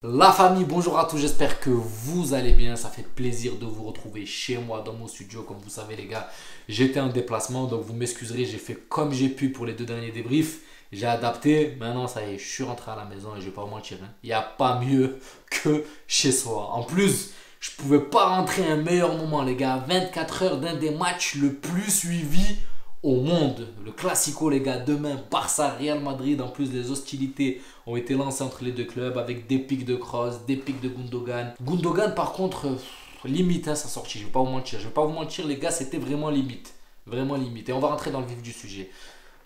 La famille, bonjour à tous, j'espère que vous allez bien. Ça fait plaisir de vous retrouver chez moi dans mon studio. Comme vous savez les gars, j'étais en déplacement, donc vous m'excuserez, j'ai fait comme j'ai pu pour les deux derniers débriefs. J'ai adapté, maintenant ça y est, je suis rentré à la maison et je vais pas vous mentir, hein. Il n'y a pas mieux que chez soi. En plus, je pouvais pas rentrer à un meilleur moment les gars. 24 heures d'un des matchs le plus suivi au monde. Le Classico les gars, demain Barça Real Madrid. En plus, les hostilités ont été lancées entre les deux clubs avec des pics de Kroos, des pics de Gundogan. Gundogan par contre, limite hein, sa sortie, je vais pas vous mentir. Je vais pas vous mentir les gars, c'était vraiment limite. Vraiment limite. Et on va rentrer dans le vif du sujet.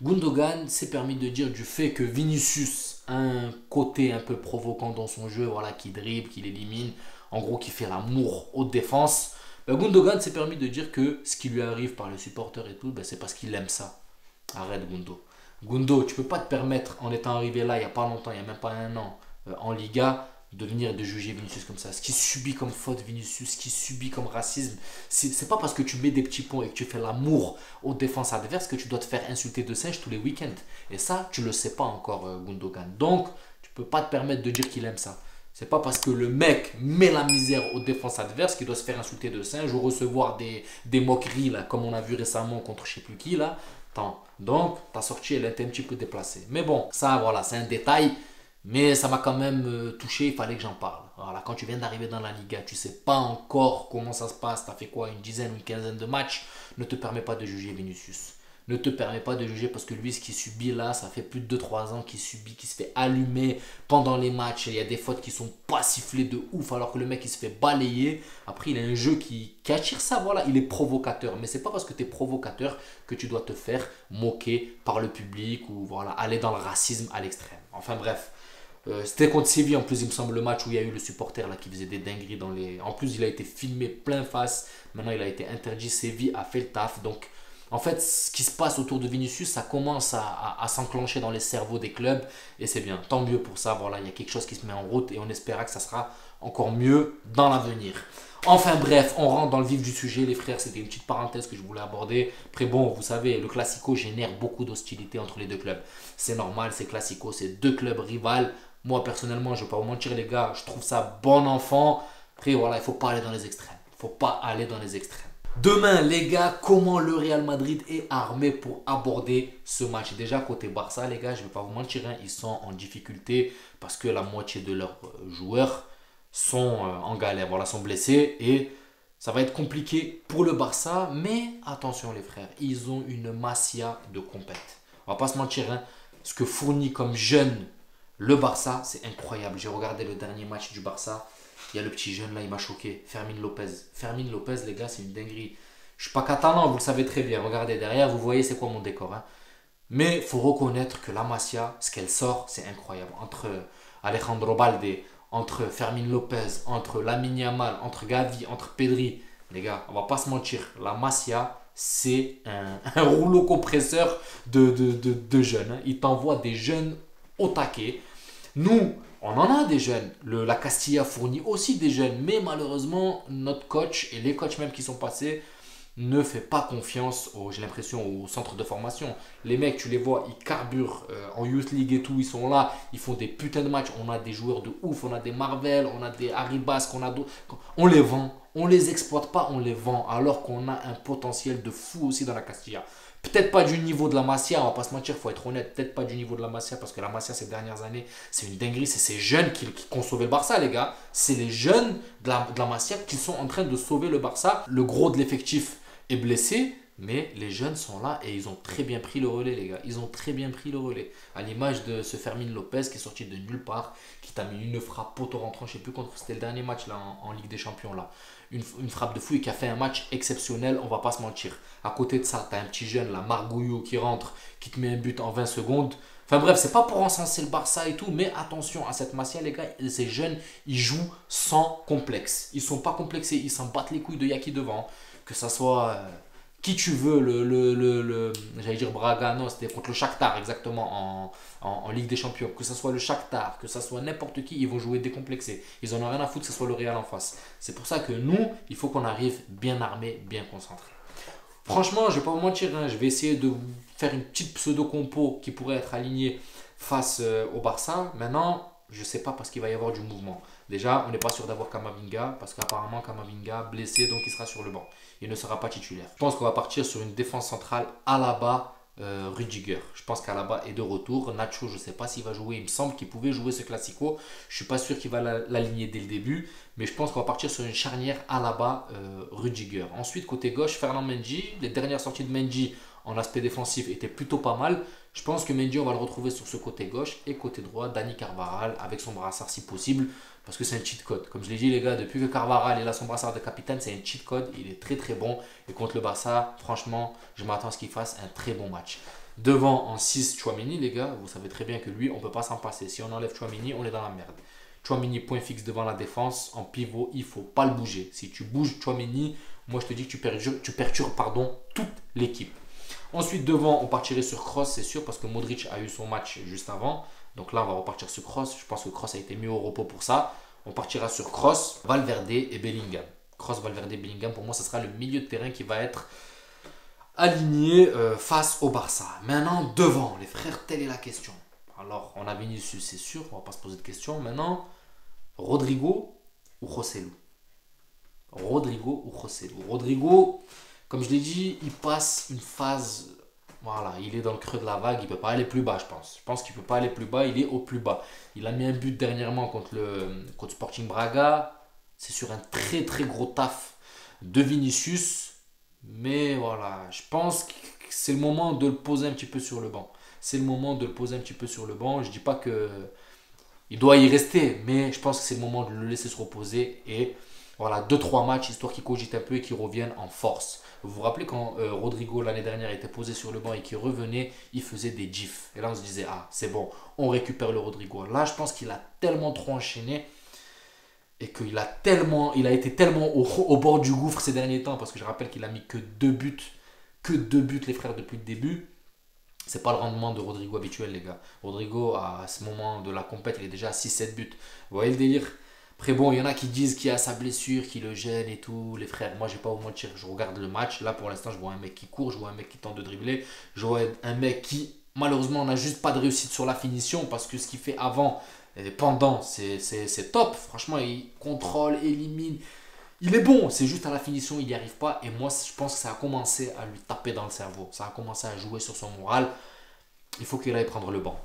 Gundogan s'est permis de dire du fait que Vinicius a un côté un peu provoquant dans son jeu, voilà, qui dribble, qui l'élimine, en gros qui fait l'amour aux défenses. Ben, Gundogan s'est permis de dire que ce qui lui arrive par les supporters et tout, ben, c'est parce qu'il aime ça. Arrête Gundo. Gundo, tu peux pas te permettre, en étant arrivé là il n'y a pas longtemps, il n'y a même pas un an, en Liga, de venir de juger Vinicius comme ça. Ce qui subit comme faute Vinicius, ce qui subit comme racisme, c'est pas parce que tu mets des petits ponts et que tu fais l'amour aux défenses adverses que tu dois te faire insulter de singe tous les week-ends. Et ça, tu le sais pas encore, Gundogan. Donc, tu peux pas te permettre de dire qu'il aime ça. C'est pas parce que le mec met la misère aux défenses adverses qu'il doit se faire insulter de singe ou recevoir des moqueries, là, comme on a vu récemment contre je sais plus qui, là. Attends. Donc, ta sortie, elle était un petit peu déplacée. Mais bon, ça, voilà, c'est un détail. Mais ça m'a quand même touché, il fallait que j'en parle. Voilà, quand tu viens d'arriver dans la Liga, tu sais pas encore comment ça se passe. Tu as fait quoi, une dizaine, une quinzaine de matchs. Ne te permets pas de juger Vinicius. Ne te permets pas de juger parce que lui, ce qu'il subit là, ça fait plus de 2-3 ans qu'il subit, qu'il se fait allumer pendant les matchs. Il y a des fautes qui sont pas sifflées de ouf alors que le mec il se fait balayer. Après, il a un jeu qui attire ça, voilà, il est provocateur. Mais c'est pas parce que tu es provocateur que tu dois te faire moquer par le public ou voilà, aller dans le racisme à l'extrême. Enfin bref. C'était contre Séville en plus, il me semble, le match où il y a eu le supporter là qui faisait des dingueries dans les. En plus, il a été filmé plein face. Maintenant, il a été interdit. Séville a fait le taf. Donc, en fait, ce qui se passe autour de Vinicius, ça commence à s'enclencher dans les cerveaux des clubs. Et c'est bien. Tant mieux pour ça. Voilà, il y a quelque chose qui se met en route et on espéra que ça sera encore mieux dans l'avenir. Enfin bref, on rentre dans le vif du sujet, les frères. C'était une petite parenthèse que je voulais aborder. Après, bon, vous savez, le Classico génère beaucoup d'hostilité entre les deux clubs. C'est normal, c'est Classico, c'est deux clubs rivales. Moi, personnellement, je ne vais pas vous mentir, les gars, je trouve ça bon enfant. Après, voilà, il ne faut pas aller dans les extrêmes. Il ne faut pas aller dans les extrêmes. Demain, les gars, comment le Real Madrid est armé pour aborder ce match? Déjà, côté Barça, les gars, je ne vais pas vous mentir, hein, ils sont en difficulté parce que la moitié de leurs joueurs sont en galère, voilà, sont blessés et ça va être compliqué pour le Barça. Mais attention, les frères, ils ont une masia de compète. On va pas se mentir, hein, ce que fournit comme jeune le Barça, c'est incroyable. J'ai regardé le dernier match du Barça. Il y a le petit jeune là, il m'a choqué. Fermin Lopez. Fermin Lopez, les gars, c'est une dinguerie. Je suis pas catalan, vous le savez très bien. Regardez derrière, vous voyez c'est quoi mon décor, hein. Mais il faut reconnaître que la Masia, ce qu'elle sort, c'est incroyable. Entre Alejandro Balde, entre Fermin Lopez, entre Lamine Yamal, entre Gavi, entre Pedri. Les gars, on va pas se mentir. La Masia, c'est un rouleau compresseur de jeunes, hein. Il t'envoie des jeunes au taquet. Nous, on en a des jeunes. La Castilla fournit aussi des jeunes. Mais malheureusement, notre coach et les coachs même qui sont passés ne fait pas confiance, j'ai l'impression, au centre de formation. Les mecs, tu les vois, ils carburent en Youth League et tout. Ils sont là, ils font des putains de matchs. On a des joueurs de ouf, on a des Marvel, on a des Haribas, on les vend. On les exploite pas, on les vend. Alors qu'on a un potentiel de fou aussi dans la Castilla. Peut-être pas du niveau de la Masia, on va pas se mentir, faut être honnête. Peut-être pas du niveau de la Masia, parce que la Masia ces dernières années, c'est une dinguerie. C'est ces jeunes qui ont sauvé le Barça, les gars. C'est les jeunes de la Masia qui sont en train de sauver le Barça. Le gros de l'effectif est blessé, mais les jeunes sont là et ils ont très bien pris le relais, les gars. Ils ont très bien pris le relais. À l'image de ce Fermin Lopez qui est sorti de nulle part, qui t'a mis une frappe poteau rentrant, je sais plus contre, c'était le dernier match là en Ligue des Champions là. Une frappe de fou et qui a fait un match exceptionnel, on va pas se mentir. À côté de ça, tu as un petit jeune là, Margouillou, qui rentre, qui te met un but en 20 secondes. Enfin bref, c'est pas pour encenser le Barça et tout, mais attention à cette Masia, les gars, ces jeunes, ils jouent sans complexe. Ils sont pas complexés, ils s'en battent les couilles de Yaki devant. Que ça soit qui tu veux, j'allais dire Braga, non, c'était contre le Shakhtar exactement en Ligue des Champions. Que ce soit le Shakhtar, que ce soit n'importe qui, ils vont jouer décomplexés. Ils en ont rien à foutre que ce soit le Real en face. C'est pour ça que nous, il faut qu'on arrive bien armés, bien concentrés. Franchement, je ne vais pas vous mentir, hein, je vais essayer de vous faire une petite pseudo-compo qui pourrait être alignée face au Barça. Maintenant, Je ne sais pas parce qu'il va y avoir du mouvement. Déjà, on n'est pas sûr d'avoir Kamavinga parce qu'apparemment Kamavinga blessé, donc il sera sur le banc. Il ne sera pas titulaire. Je pense qu'on va partir sur une défense centrale Alaba, Rudiger. Je pense qu'Alaba est de retour. Nacho, je ne sais pas s'il va jouer. Il me semble qu'il pouvait jouer ce Classico. Je ne suis pas sûr qu'il va l'aligner dès le début. Mais je pense qu'on va partir sur une charnière Alaba, Rudiger. Ensuite, côté gauche, Fernand Mendy. Les dernières sorties de Mendy en aspect défensif étaient plutôt pas mal. Je pense que Mendy, on va le retrouver sur ce côté gauche. Et côté droit, Dani Carvajal avec son brassard si possible. Parce que c'est un cheat code. Comme je l'ai dit les gars, depuis que Carvajal est là son brassard de capitaine, c'est un cheat code. Il est très très bon. Et contre le Barça, franchement, je m'attends à ce qu'il fasse un très bon match. Devant en 6, Tchouaméni les gars. Vous savez très bien que lui, on ne peut pas s'en passer. Si on enlève Tchouaméni, on est dans la merde. Tchouaméni point fixe devant la défense. En pivot, il ne faut pas le bouger. Si tu bouges Tchouaméni, moi je te dis que tu perturbes toute l'équipe. Ensuite, devant, on partirait sur Kroos, c'est sûr, parce que Modric a eu son match juste avant. Donc là, on va repartir sur Kroos. Je pense que Kroos a été mis au repos pour ça. On partira sur Kroos, Valverde et Bellingham. Kroos, Valverde, Bellingham, pour moi, ce sera le milieu de terrain qui va être aligné face au Barça. Maintenant, devant, les frères, telle est la question. Alors, on a Vinicius, c'est sûr, on ne va pas se poser de questions. Maintenant, Rodrigo ou Joselu? Rodrigo ou Joselu? Rodrigo, comme je l'ai dit, il passe une phase, voilà, il est dans le creux de la vague, il ne peut pas aller plus bas, je pense. Je pense qu'il ne peut pas aller plus bas, il est au plus bas. Il a mis un but dernièrement contre Sporting Braga. C'est sur un très très gros taf de Vinicius. Mais voilà, je pense que c'est le moment de le poser un petit peu sur le banc. C'est le moment de le poser un petit peu sur le banc. Je ne dis pas que il doit y rester, mais je pense que c'est le moment de le laisser se reposer et voilà, 2-3 matchs, histoire qu'il cogite un peu et qu'il revienne en force. Vous vous rappelez quand Rodrigo l'année dernière était posé sur le banc et qu'il revenait, il faisait des gifs. Et là on se disait, ah c'est bon, on récupère le Rodrigo. Là je pense qu'il a tellement trop enchaîné et qu'il a été tellement au bord du gouffre ces derniers temps, parce que je rappelle qu'il a mis que 2 buts les frères depuis le début. C'est pas le rendement de Rodrigo habituel les gars. Rodrigo à ce moment de la compète il est déjà à 6-7 buts. Vous voyez le délire? Après bon, il y en a qui disent qu'il y a sa blessure, qui le gêne et tout. Les frères, moi je vais pas vous mentir, je regarde le match. Là pour l'instant je vois un mec qui court, je vois un mec qui tente de dribbler. Je vois un mec qui malheureusement n'a juste pas de réussite sur la finition, parce que ce qu'il fait avant et pendant c'est top. Franchement il contrôle, élimine. Il est bon, c'est juste à la finition il n'y arrive pas. Et moi je pense que ça a commencé à lui taper dans le cerveau. Ça a commencé à jouer sur son moral. Il faut qu'il aille prendre le banc.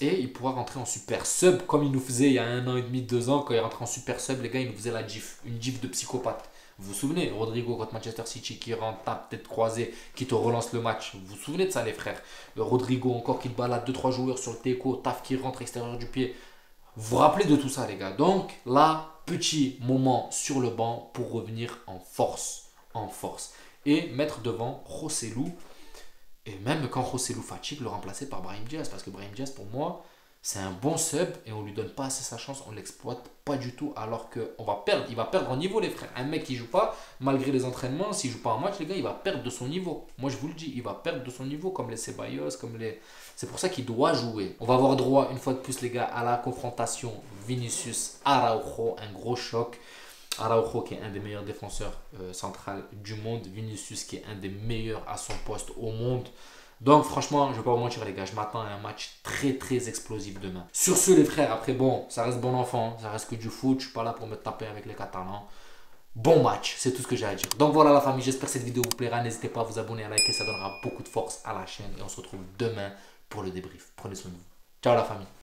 Et il pourra rentrer en super sub comme il nous faisait il y a 1 an et demi, 2 ans. Quand il rentrait en super sub, les gars, il nous faisait la gif. Une gif de psychopathe. Vous vous souvenez, Rodrigo contre Manchester City qui rentre, tape, tête croisée, qui te relance le match. Vous vous souvenez de ça, les frères? Le Rodrigo encore qui te balade 2-3 joueurs sur le teco, taf qui rentre extérieur du pied. Vous vous rappelez de tout ça, les gars? Donc là, petit moment sur le banc pour revenir en force. En force. Et mettre devant Joselu. Et même quand Joselu fatigue, le remplacer par Brahim Diaz. Parce que Brahim Diaz, pour moi, c'est un bon sub et on lui donne pas assez sa chance. On l'exploite pas du tout. Alors qu'on va perdre. Il va perdre en niveau, les frères. Un mec qui joue pas, malgré les entraînements, s'il joue pas en match, les gars, il va perdre de son niveau. Moi, je vous le dis, il va perdre de son niveau. Comme les Ceballos, comme les. C'est pour ça qu'il doit jouer. On va avoir droit, une fois de plus, les gars, à la confrontation Vinicius-Araujo. Un gros choc. Araujo qui est un des meilleurs défenseurs centrales du monde. Vinicius qui est un des meilleurs à son poste au monde. Donc franchement, je ne vais pas vous mentir les gars, je m'attends à un match très très explosif demain. Sur ce les frères, après bon, ça reste bon enfant, ça reste que du foot. Je ne suis pas là pour me taper avec les Catalans. Bon match, c'est tout ce que j'ai à dire. Donc voilà la famille, j'espère que cette vidéo vous plaira. N'hésitez pas à vous abonner, à liker, ça donnera beaucoup de force à la chaîne. Et on se retrouve demain pour le débrief. Prenez soin de vous. Ciao la famille.